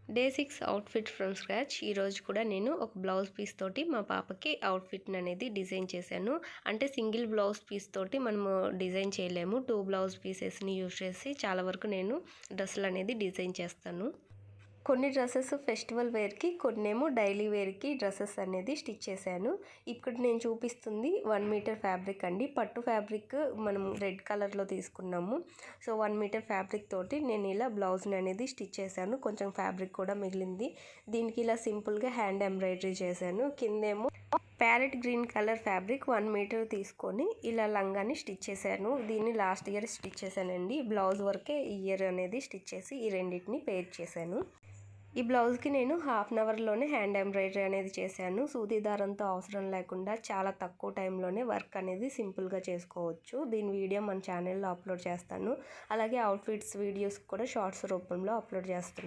Day 6 outfit from scratch. ఈరోజు కూడా నేను ఒక బ్లౌజ్ పీస్ తోటి మా పాపకి అవుట్ఫిట్ అనేది డిజైన్ చేశాను. అంటే సింగిల్ బ్లౌజ్ పీస్ తోటి మనము డిజైన్ చేయలేము. 2 బ్లౌజ్ పీసెస్ని యూజ్ చేసి చాలా వరకు నేను డ్రెస్సులు అనేది డిజైన్ చేస్తాను. కొన్ని డ్రెస్సెస్ ఫెస్టివల్ వేర్కి, కొన్నేమో డైలీ వేర్కి డ్రెస్సెస్ అనేది స్టిచ్ చేశాను. ఇక్కడ నేను చూపిస్తుంది 1 మీటర్ ఫ్యాబ్రిక్ అండి. పట్టు ఫ్యాబ్రిక్ మనం రెడ్ కలర్లో తీసుకున్నాము. సో 1 మీటర్ ఫ్యాబ్రిక్ తోటి నేను ఇలా బ్లౌజ్ని అనేది స్టిచ్ చేశాను. కొంచెం ఫ్యాబ్రిక్ కూడా మిగిలింది. దీనికి ఇలా సింపుల్గా హ్యాండ్ ఎంబ్రాయిడరీ చేశాను. కిందేమో parrot green colour fabric 1 metre తీసుకొని ఇలా లంగాని స్టిచ్ చేశాను. దీన్ని లాస్ట్ ఇయర్ స్టిచ్ చేశానండి. బ్లౌజ్ వరకే ఈ ఇయర్ అనేది స్టిచ్ చేసి ఈ రెండింటిని పేర్ చేశాను. ఈ బ్లౌజ్కి నేను హాఫ్ అన్ అవర్లోనే హ్యాండ్ ఎంబ్రాయిడరీ అనేది చేశాను. సూది దారంతో అవసరం లేకుండా చాలా తక్కువ టైంలోనే వర్క్ అనేది సింపుల్గా చేసుకోవచ్చు. దీని వీడియో మన ఛానల్లో అప్లోడ్ చేస్తాను. అలాగే అవుట్ఫిట్స్ వీడియోస్ కూడా షార్ట్స్ రూపంలో అప్లోడ్ చేస్తున్నాను.